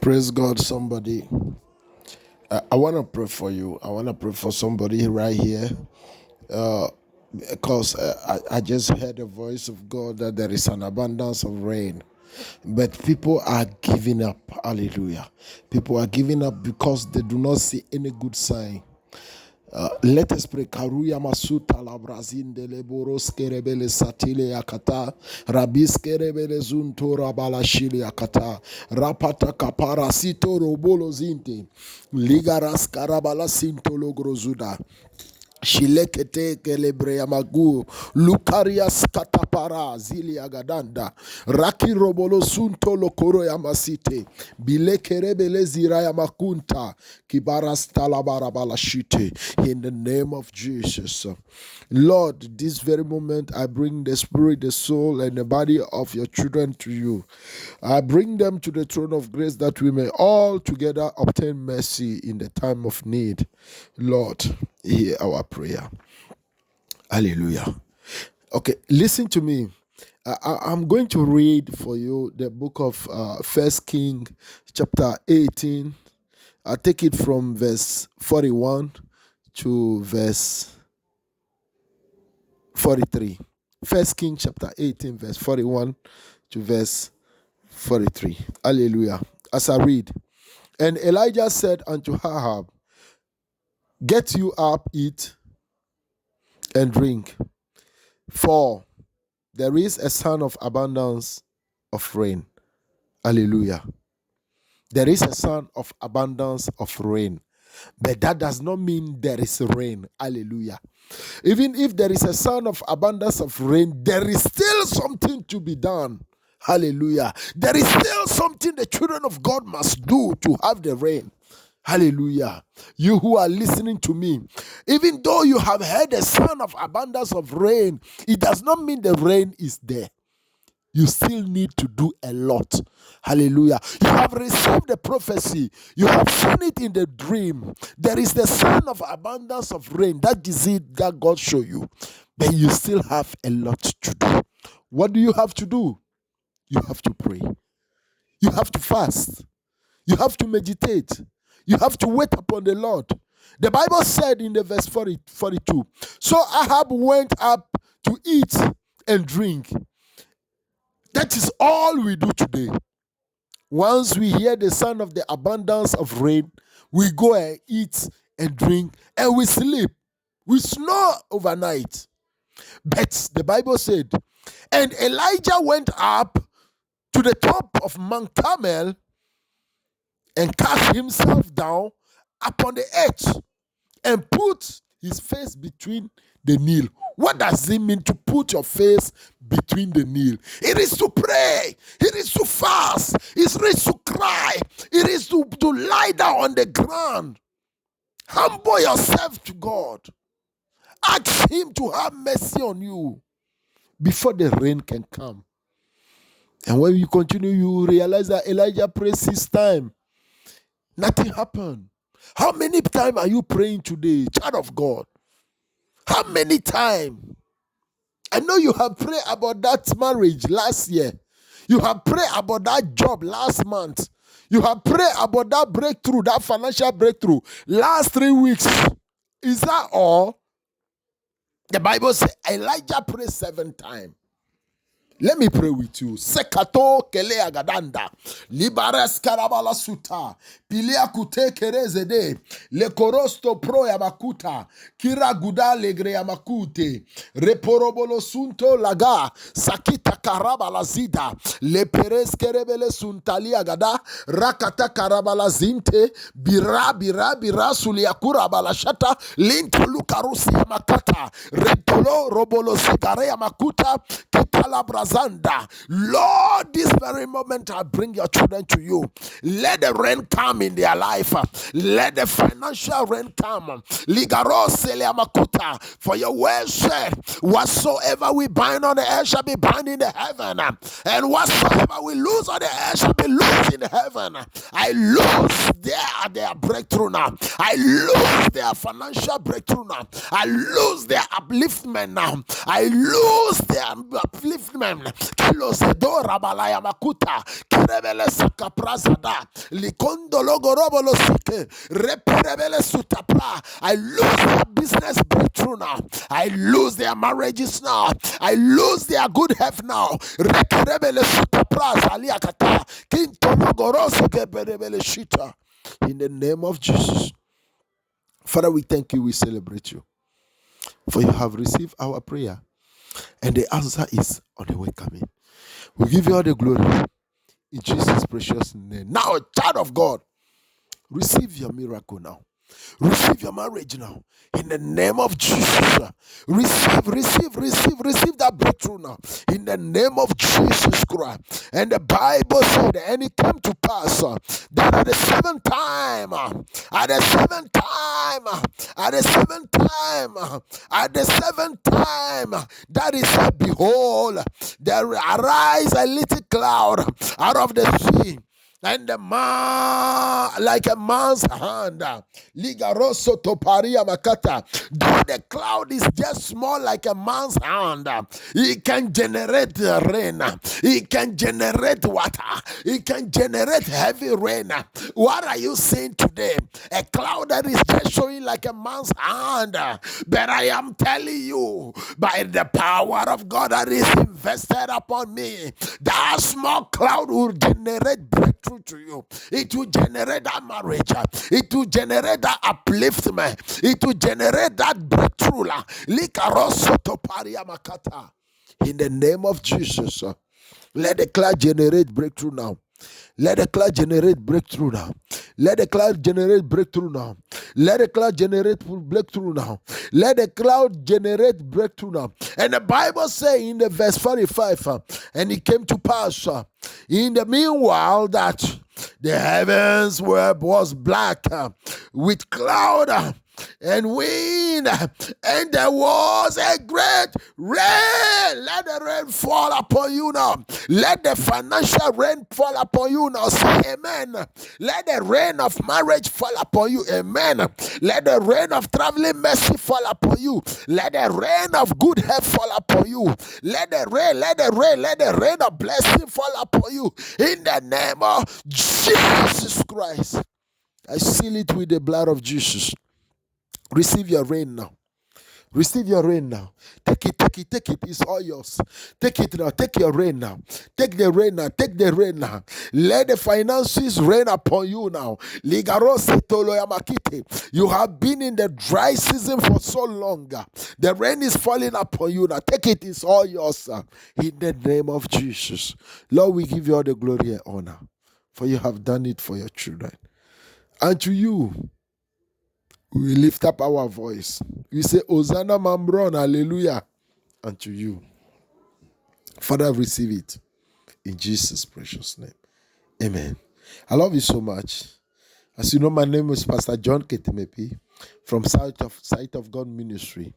Praise God, somebody. I want to pray for you. I want to pray for somebody right here. Because I just heard the voice of God that there is an abundance of rain. But people are giving up. Hallelujah. People are giving up because they do not see any good sign. Let us pray. Karuya masuta la brazinde le boros kerebele satile yakata rabis kerebele zunto rabala shili yakata rapata kapara sito robolo zinte ligaras karabala sinto logrozuda. Shilekete kelebrea magu Lucarias katapara zili agadanda Raki robolo sunto lokoro ya masite Bilekerebele zira ya makunta Kibaras talabara balashite. In the name of Jesus, Lord, this very moment I bring the spirit, the soul, and the body of your children to you. I bring them to the throne of grace that we may all together obtain mercy in the time of need. Lord, hear our prayer. Hallelujah. Okay, listen to me. I'm going to read for you the book of First King, chapter 18. I'll take it from verse 41 to verse 43. First King, chapter 18, verse 41 to verse 43. Hallelujah. As I read, and Elijah said unto Ahab, get you up, eat, and drink, for there is a son of abundance of rain. Hallelujah. There is a son of abundance of rain. But that does not mean there is rain. Hallelujah. Even if there is a son of abundance of rain, there is still something to be done. Hallelujah. There is still something the children of God must do to have the rain. Hallelujah. You who are listening to me, even though you have heard the sound of abundance of rain, it does not mean the rain is there. You still need to do a lot. Hallelujah. You have received the prophecy. You have seen it in the dream. There is the sound of abundance of rain. That is it that God showed you. But you still have a lot to do. What do you have to do? You have to pray. You have to fast. You have to meditate. You have to wait upon the Lord. The Bible said in the verse 42, so Ahab went up to eat and drink. That is all we do today. Once we hear the sound of the abundance of rain, we go and eat and drink and we sleep. We snore overnight. But the Bible said, and Elijah went up to the top of Mount Carmel and cast himself down upon the edge and put his face between the Nile. What does it mean to put your face between the Nile? It is to pray. It is to fast. It is to cry. It is to lie down on the ground. Humble yourself to God. Ask him to have mercy on you before the rain can come. And when you continue, you realize that Elijah prayed 6 times. Nothing happened. How many times are you praying today, child of God? How many times? I know you have prayed about that marriage last year. You have prayed about that job last month. You have prayed about that breakthrough, that financial breakthrough last 3 weeks. Is that all? The Bible says Elijah prayed 7 times. Let me pray with you. Sekato kele agadanda. Libares karabala suta. Pilia kute kerezede. Le korosto pro yamakuta. Kira guda legre yamakute. Reporobolo sunto laga. Sakita karabala zida. Le perez kerebele suntali agada. Rakata karabala zinte. Bira bira bira suliakura balashata. Linto lukarusi yamakata. Retolo robolo sigare yamakuta. Kitala brazanda. Lord, this very moment I bring your children to you. Let the rain come in their life. Let the financial rain come. Ligaro seleamakuta. For your word said, whatsoever we bind on the earth shall be bound in the heaven, and whatsoever we lose on the earth shall be loosed in heaven. I lose their breakthrough now. I lose their financial breakthrough now. I lose their upliftment now. I lose their upliftment. Kilosedora balaya makuta. Kerebele sakaprazada. Likondo logorobo losike. Reperebele sutapra. I lose their business breakthrough now. I lose their marriages now. I lose their good health now. Rekerebele sutapra zaliakata. Kinto logoroso keberebele shita. In the name of Jesus. Father, we thank you, we celebrate you. For you have received our prayer, and the answer is on the way coming. We give you all the glory in Jesus' precious name. Now, child of God, receive your miracle now. Receive your marriage now. In the name of Jesus. Receive that breakthrough now. In the name of Jesus Christ. And the Bible said, and it came to pass that at the seventh time, that is said, behold, there arise a little cloud out of the sea. And the man, like a man's hand, Ligaroso Toparia Makata. Though the cloud is just small like a man's hand, he can generate rain, he can generate water, he can generate heavy rain. What are you saying today? A cloud that is just showing like a man's hand. But I am telling you, by the power of God that is invested upon me, that small cloud will generate breakthrough to you. It will generate that marriage. It will generate that upliftment. It will generate that breakthrough. In the name of Jesus, let the cloud generate breakthrough now. Let the cloud generate breakthrough now. Let the cloud generate breakthrough now. Let the cloud generate breakthrough now. Let the cloud generate breakthrough now. And the Bible says in the verse 45, and it came to pass in the meanwhile that the heavens was black with cloud and wind, and there was a great rain. Let the rain fall upon you now. Let the financial rain fall upon you now. Say amen. Let the rain of marriage fall upon you. Amen. Let the rain of traveling mercy fall upon you. Let the rain of good health fall upon you. Let the rain of blessing fall upon you. In the name of Jesus Christ. I seal it with the blood of Jesus. Receive your rain now. Receive your rain now. Take it. It's all yours. Take it now. Take your rain now. Take the rain now. Take the rain now. Let the finances rain upon you now. You have been in the dry season for so long. The rain is falling upon you now. Take it. It's all yours. In the name of Jesus. Lord, we give you all the glory and honor. For you have done it for your children. And to you, we lift up our voice. We say, Hosanna Mambron, hallelujah, unto you. Father, receive it in Jesus' precious name. Amen. I love you so much. As you know, my name is Pastor John Ketemepi from Sight of God Ministry.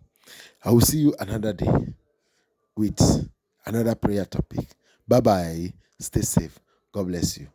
I will see you another day with another prayer topic. Bye-bye. Stay safe. God bless you.